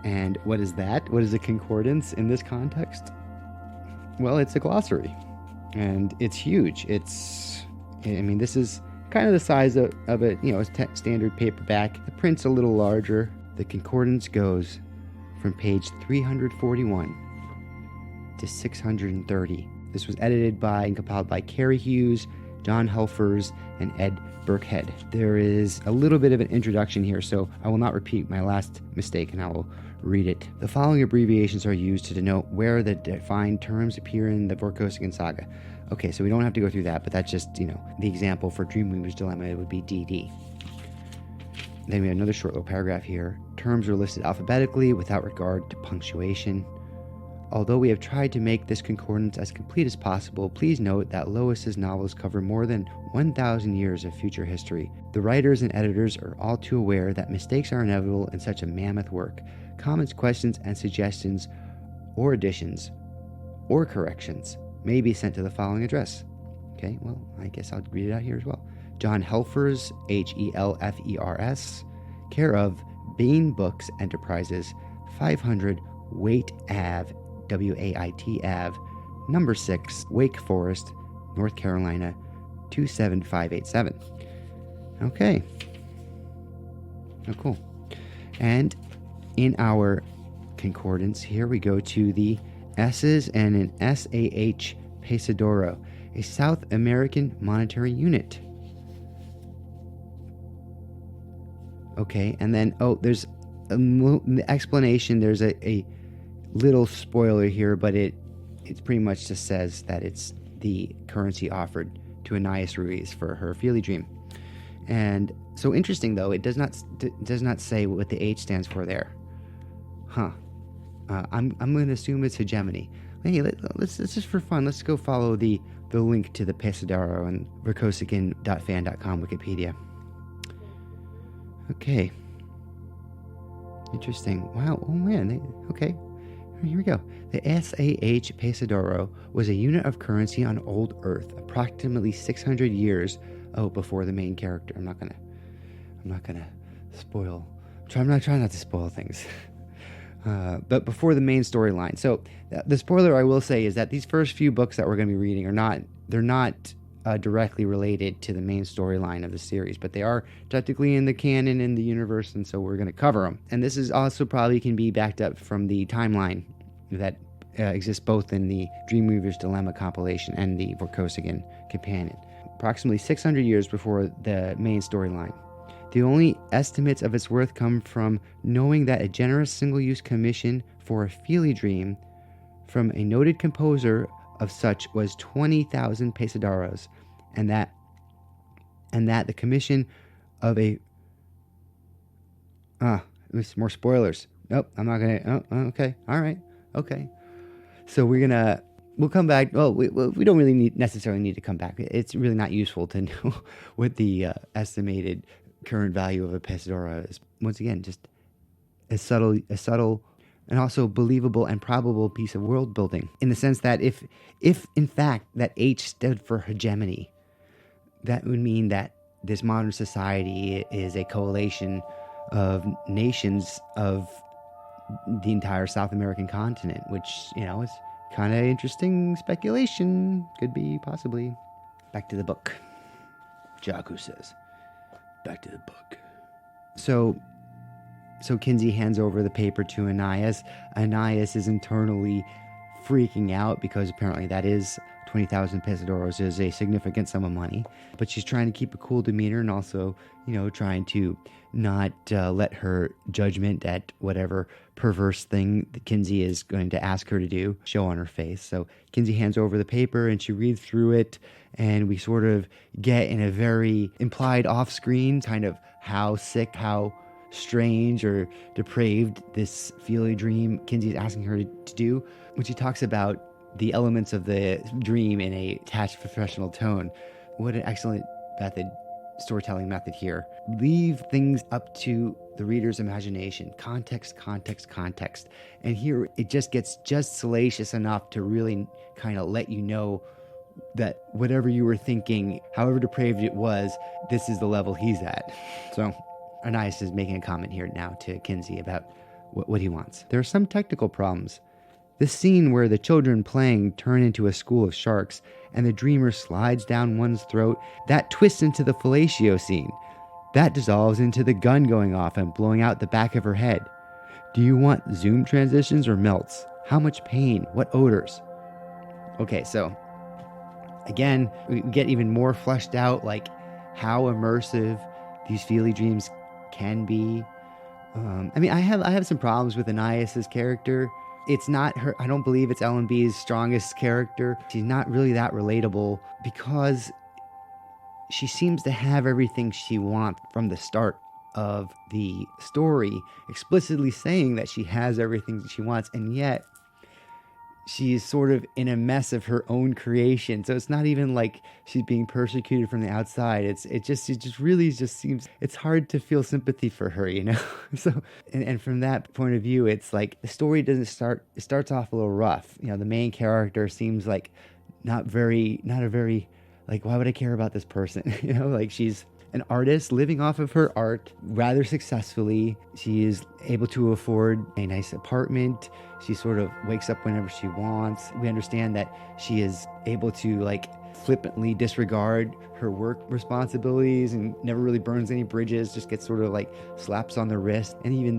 And what is that? What is a concordance in this context? Well, it's a glossary, and it's huge. This is kind of the size of a standard paperback. The print's a little larger. The concordance goes from page 341 to 630. This was edited by and compiled by Carrie Hughes, John Helfers, and Ed Burkhead. There is a little bit of an introduction here, so I will not repeat my last mistake, and I will read it. The following abbreviations are used to denote where the defined terms appear in the Vorkosigan Saga. Okay, so we don't have to go through that, but that's just, the example for Dreamweaver's Dilemma, it would be DD. Then we have another short little paragraph here. Terms are listed alphabetically without regard to punctuation. Although we have tried to make this concordance as complete as possible, please note that Lois's novels cover more than 1,000 years of future history. The writers and editors are all too aware that mistakes are inevitable in such a mammoth work. Comments, questions, and suggestions, or additions, or corrections may be sent to the following address. Okay, well, I guess I'll read it out here as well. John Helfers, Helfers, care of Bain Books Enterprises, 500 Wait Ave, Wait Ave, number 6, Wake Forest, North Carolina, 27587. Okay. Oh, cool. And in our concordance, here we go to the S's and an SAH pesadoro, a South American monetary unit. Okay, and then, there's the explanation. There's a little spoiler here, but it pretty much just says that it's the currency offered to Anais Ruiz for her Feely Dream. And so interesting, though, it does not say what the H stands for there. Huh. I'm going to assume it's hegemony. Hey, let's just for fun, let's go follow the link to the pesadoro and vorkosigan.fan.com Wikipedia. Okay. Interesting. Wow. Oh, man. Okay. Here we go. The SAH pesadoro was a unit of currency on old Earth, approximately 600 years before the main character. I'm not gonna spoil. I'm trying not to spoil things. But before the main storyline. So the spoiler I will say is that these first few books that we're going to be reading are not directly related to the main storyline of the series, but they are technically in the canon in the universe, and so we're going to cover them. And this is also probably can be backed up from the timeline that exists both in the Dreamweaver's Dilemma compilation and the Vorkosigan Companion, approximately 600 years before the main storyline. The only estimates of its worth come from knowing that a generous single-use commission for a Feely Dream from a noted composer of such was 20,000 pesadoros, and that the commission of a more spoilers. Nope, I'm not gonna. Oh, okay, all right, okay. So we'll come back. Well, we don't really necessarily need to come back. It's really not useful to know what the estimated current value of a pesadora is. Once again, just a subtle and also believable and probable piece of world building, in the sense that if in fact that H stood for hegemony, that would mean that this modern society is a coalition of nations of the entire South American continent, which, is kind of interesting speculation. Could be, possibly. Back to the book. Jaku says, back to the book. So Kinsey hands over the paper to Anais. Anais is internally freaking out because apparently that is 20,000 pesadoros is a significant sum of money. But she's trying to keep a cool demeanor and also, trying to not let her judgment at whatever perverse thing that Kinsey is going to ask her to do show on her face. So Kinsey hands over the paper and she reads through it, and we sort of get in a very implied off-screen kind of how sick, how strange or depraved this Feely dream Kinsey is asking her to do, when she talks about the elements of the dream in a attached professional tone. What an excellent storytelling method here. Leave things up to the reader's imagination. Context. And here it just gets just salacious enough to really kind of let you know that whatever you were thinking, however depraved it was, this is the level he's at. So Anais is making a comment here now to Kinsey about what he wants. There are some technical problems. This scene where the children playing turn into a school of sharks and the dreamer slides down one's throat, that twists into the fellatio scene. That dissolves into the gun going off and blowing out the back of her head. Do you want zoom transitions or melts? How much pain? What odors? Okay, so again, we get even more fleshed out, like how immersive these Feely dreams can be. I have some problems with Anais's character. It's not her. I don't believe it's L&B's strongest character. She's not really that relatable because she seems to have everything she wants from the start of the story, explicitly saying that she has everything that she wants, and yet she is sort of in a mess of her own creation. So it's not even like she's being persecuted from the outside. It just really seems, it's hard to feel sympathy for her, So, and from that point of view, it's like the story it starts off a little rough. The main character seems like not a very, like, why would I care about this person? Like she's an artist living off of her art rather successfully. She is able to afford a nice apartment. She sort of wakes up whenever she wants. We understand that she is able to like flippantly disregard her work responsibilities and never really burns any bridges, just gets sort of like slaps on the wrist. And even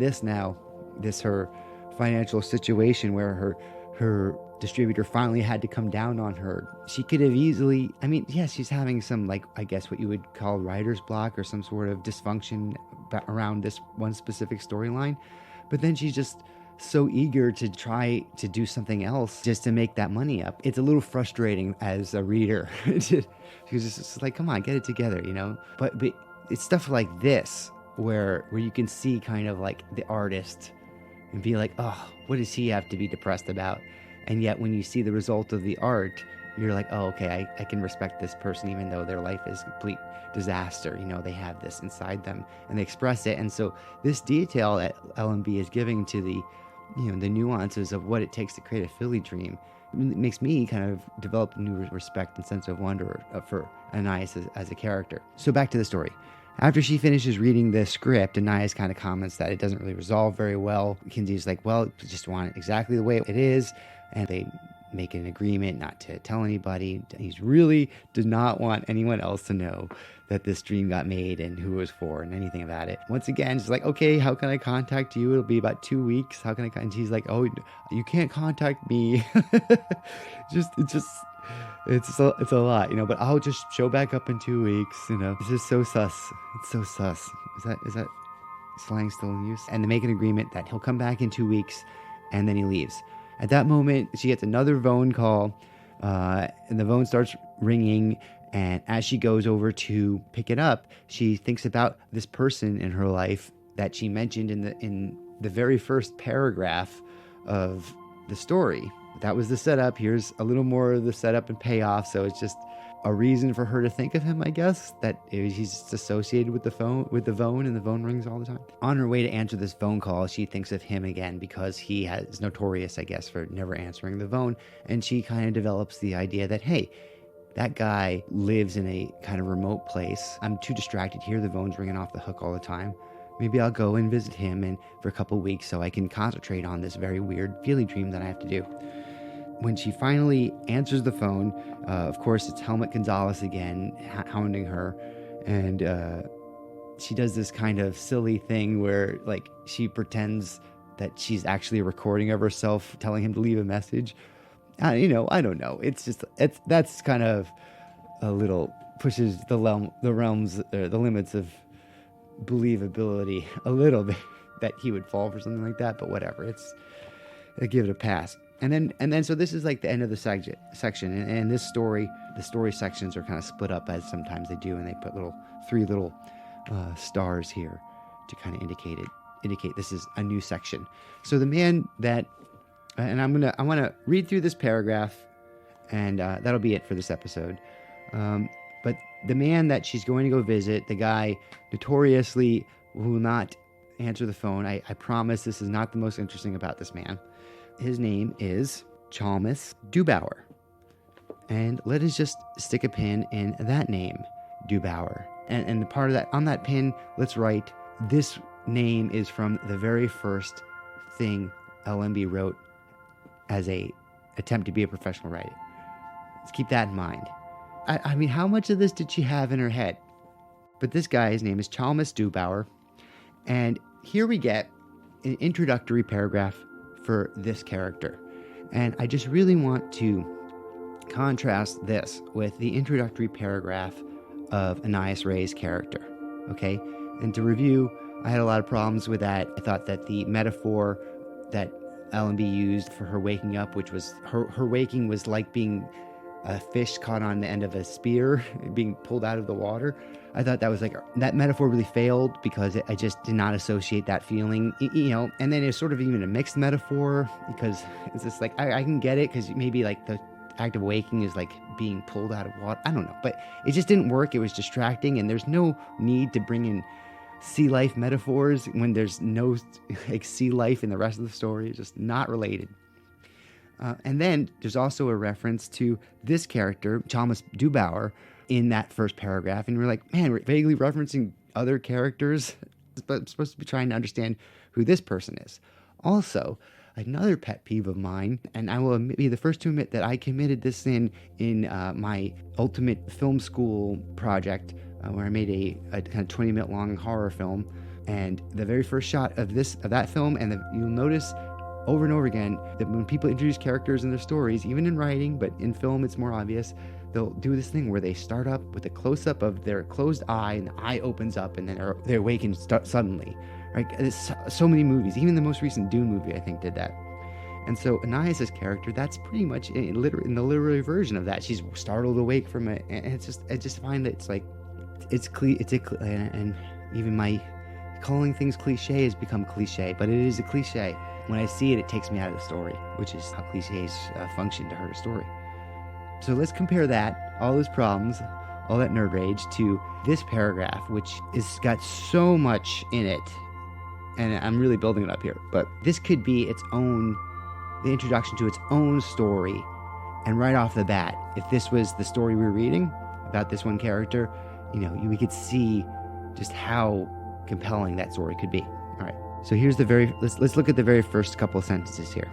her financial situation where her distributor finally had to come down on her. She could have easily, yes, she's having some, like, I guess what you would call writer's block or some sort of dysfunction around this one specific storyline. But then she's just so eager to try to do something else just to make that money up. It's a little frustrating as a reader. She's just like, come on, get it together, But it's stuff like this where you can see kind of like the artist and be like, oh, what does he have to be depressed about? And yet when you see the result of the art, you're like, oh, okay, I can respect this person even though their life is a complete disaster. They have this inside them and they express it. And so this detail that L&B is giving to the nuances of what it takes to create a Feely dream makes me kind of develop a new respect and sense of wonder for Anais as a character. So back to the story. After she finishes reading the script, Anais kind of comments that it doesn't really resolve very well. Kinsey's like, well, just want it exactly the way it is. And they make an agreement not to tell anybody. He really did not want anyone else to know that this dream got made and who it was for and anything about it. Once again, she's like, okay, how can I contact you? It'll be about 2 weeks. How can I? And she's like, oh, you can't contact me. It's a lot, but I'll just show back up in 2 weeks, It's just so sus. It's so sus. Is that slang still in use? And they make an agreement that he'll come back in 2 weeks and then he leaves. At that moment, she gets another phone call, and the phone starts ringing. And as she goes over to pick it up, she thinks about this person in her life that she mentioned in the very first paragraph of the story. That was the setup. Here's a little more of the setup and payoff. So it's just a reason for her to think of him, I guess, that he's associated with the phone, and the phone rings all the time. On her way to answer this phone call, she thinks of him again because he is notorious, I guess, for never answering the phone. And she kind of develops the idea that, hey, that guy lives in a kind of remote place. I'm too distracted here. The phone's ringing off the hook all the time. Maybe I'll go and visit him and for a couple weeks so I can concentrate on this very weird feely dream that I have to do. When she finally answers the phone, of course, it's Helmut Gonzalez again, hounding her. And she does this kind of silly thing where, like, she pretends that she's actually a recording of herself telling him to leave a message. I don't know. That's kind of a little pushes the limits of believability a little bit, that he would fall for something like that. But whatever, I give it a pass. And then so this is like the end of the section, and this story, the story sections are kind of split up as sometimes they do, and they put three little stars here to kind of indicate this is a new section. So the man that, and I want to read through this paragraph, and that'll be it for this episode. But the man that she's going to go visit, the guy notoriously will not answer the phone. I promise this is not the most interesting about this man. His name is Chalmers Dubauer. And let us just stick a pin in that name, Dubauer. And the part of that, on that pin, let's write, this name is from the very first thing LMB wrote as a attempt to be a professional writer. Let's keep that in mind. I mean, how much of this did she have in her head? But this guy, his name is Chalmers Dubauer. And here we get an introductory paragraph for this character. And I just really want to contrast this with the introductory paragraph of Anais Ray's character. Okay? And to review, I had a lot of problems with that. I thought that the metaphor that L&B used for her waking up, which was her waking was like being a fish caught on the end of a spear being pulled out of the water. I thought that was like, that metaphor really failed because I just did not associate that feeling, and then it's sort of even a mixed metaphor because it's just like, I can get it because maybe like the act of waking is like being pulled out of water. I don't know, but it just didn't work. It was distracting, and there's no need to bring in sea life metaphors when there's no like sea life in the rest of the story. It's just not related. And then there's also a reference to this character, Chalmers Dubauer, in that first paragraph. And we're like, man, we're vaguely referencing other characters, but I'm supposed to be trying to understand who this person is. Also, another pet peeve of mine, and I will be the first to admit that I committed this in my ultimate film school project, where I made a kind of 20-minute long horror film. And the very first shot of that film, and you'll notice over and over again that when people introduce characters in their stories, even in writing, but in film it's more obvious, they'll do this thing where they start up with a close-up of their closed eye, and the eye opens up, and then they're awakened suddenly. Right? There's so many movies, even the most recent Dune movie, I think, did that. And so Anais' character, that's pretty much in the literary version of that. She's startled awake from it, and I just find that it's like, and even my calling things cliche has become cliche, but it is a cliche. When I see it, it takes me out of the story, which is how cliches function to hurt a story. So let's compare that, all those problems, all that nerd rage, to this paragraph, which is got so much in it. And I'm really building it up here. But this could be the introduction to its own story. And right off the bat, if this was the story we were reading about this one character, we could see just how compelling that story could be. All right. So here's let's look at the very first couple of sentences here.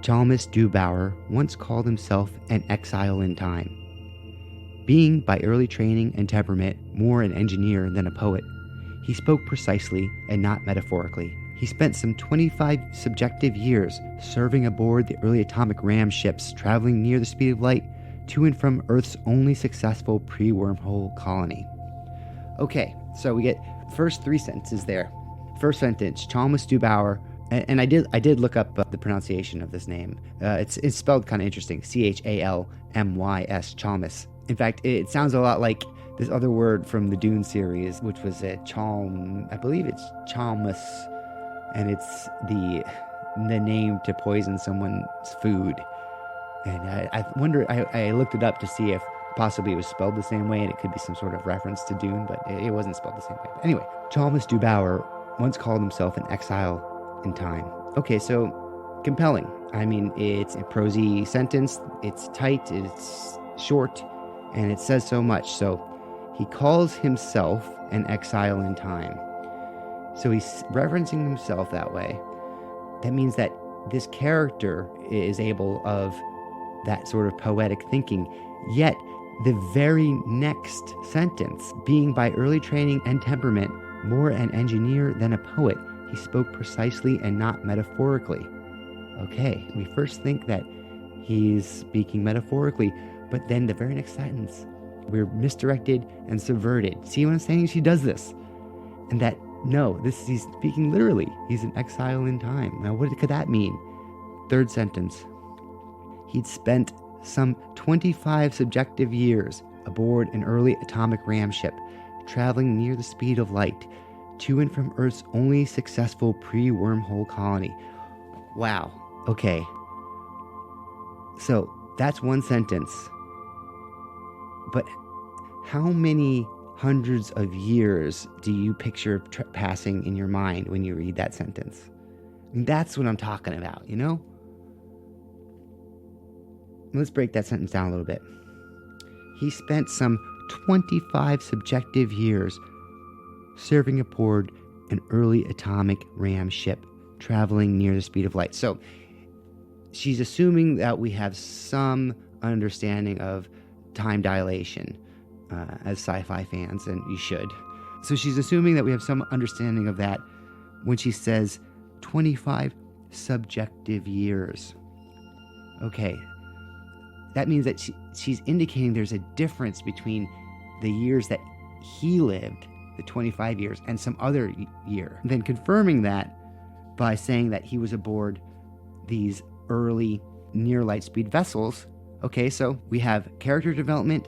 Chalmers Dubauer once called himself an exile in time. Being by early training and temperament more an engineer than a poet, he spoke precisely and not metaphorically. He spent some 25 subjective years serving aboard the early atomic ram ships traveling near the speed of light to and from Earth's only successful pre-wormhole colony. Okay, so we get first three sentences there. First sentence, Chalmers Dubauer, and I did look up the pronunciation of this name. It's spelled kind of interesting, Chalmys, Chalmers. In fact, it sounds a lot like this other word from the Dune series, which was I believe it's Chalmers, and it's the name to poison someone's food. And I wonder, I looked it up to see if possibly it was spelled the same way, and it could be some sort of reference to Dune, but it wasn't spelled the same way. But anyway, Chalmers Dubauer once called himself an exile in time. Okay, so compelling. I mean, it's a prosy sentence, it's tight, it's short, and it says so much. So he calls himself an exile in time. So he's referencing himself that way. That means that this character is able of that sort of poetic thinking, yet the very next sentence, being by early training and temperament more an engineer than a poet, he spoke precisely and not metaphorically. Okay, we first think that he's speaking metaphorically, but then the very next sentence, we're misdirected and subverted. See what I'm saying? She does this. And that, no, he's speaking literally. He's an exile in time. Now, what could that mean? Third sentence. He'd spent some 25 subjective years aboard an early atomic ram ship, traveling near the speed of light, to and from Earth's only successful pre-wormhole colony. Wow. Okay. So that's one sentence. But how many hundreds of years do you picture passing in your mind when you read that sentence? And that's what I'm talking about, you know? Let's break that sentence down a little bit. He spent some 25 subjective years serving aboard an early atomic ram ship, traveling near the speed of light. So she's assuming that we have some understanding of time dilation as sci-fi fans, and you should. So she's assuming that we have some understanding of that when she says 25 subjective years. Okay. That means that she's indicating there's a difference between the years that he lived, the 25 years, and some other year. And then confirming that by saying that he was aboard these early near light speed vessels. Okay, so we have character development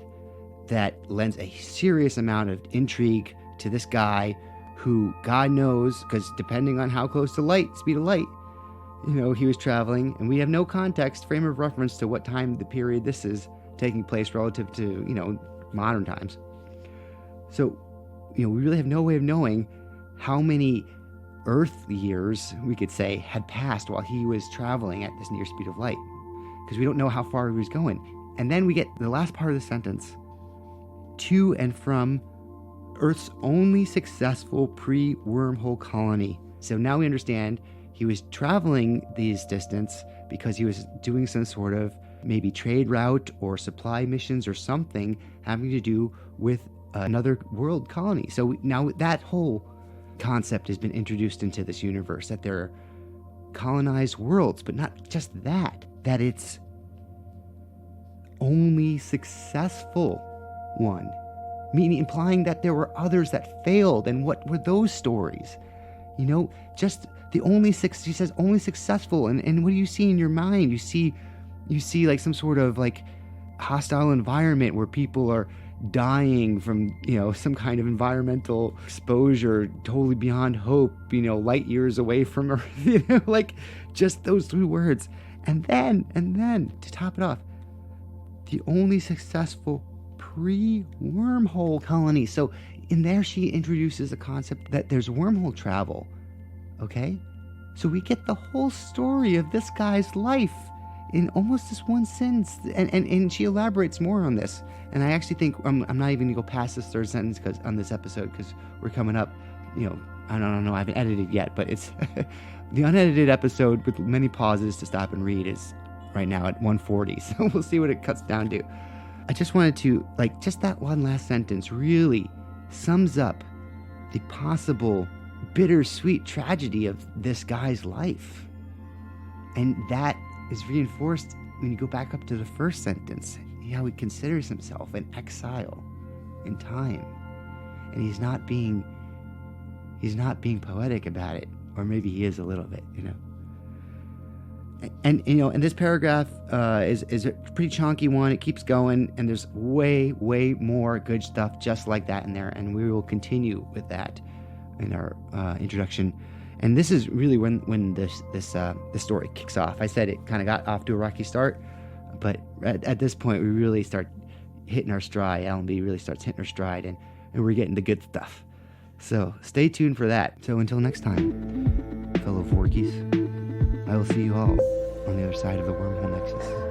that lends a serious amount of intrigue to this guy who, God knows, because depending on how close to light, speed of light, he was traveling, and we have no context, frame of reference to what time the period this is taking place relative to, modern times. So, we really have no way of knowing how many Earth years, we could say, had passed while he was traveling at this near speed of light, because we don't know how far he was going. And then we get the last part of the sentence, to and from Earth's only successful pre-wormhole colony. So now we understand he was traveling these distance because he was doing some sort of maybe trade route or supply missions or something having to do with another world colony. So now that whole concept has been introduced into this universe, that there are colonized worlds, but not just that it's only successful one, meaning implying that there were others that failed. And what were those stories? Just the only she says only successful, and what do you see in your mind? You see like some sort of like hostile environment where people are dying from some kind of environmental exposure totally beyond hope, light years away from Earth, like just those three words. And then to top it off, the only successful pre-wormhole colony. So in there she introduces the concept that there's wormhole travel. Okay? So we get the whole story of this guy's life in almost this one sentence. And she elaborates more on this. And I actually think I'm not even going to go past this third sentence on this episode, because we're coming up, I don't know, I haven't edited yet, but it's the unedited episode with many pauses to stop and read is right now at 140. So we'll see what it cuts down to. I just wanted to, just that one last sentence really sums up the possible bittersweet tragedy of this guy's life. And that is reinforced when you go back up to the first sentence, how he considers himself an exile in time. And he's not being poetic about it, or maybe he is a little bit, And and this paragraph is a pretty chunky one. It keeps going, and there's way more good stuff just like that in there, and we will continue with that in our introduction. And this is really when this story kicks off. I said it kind of got off to a rocky start, But at this point, we really start hitting our stride. L&B really starts hitting her stride, and we're getting the good stuff. So stay tuned for that. So until next time, fellow Vorkies, I will see you all on the other side of the wormhole nexus.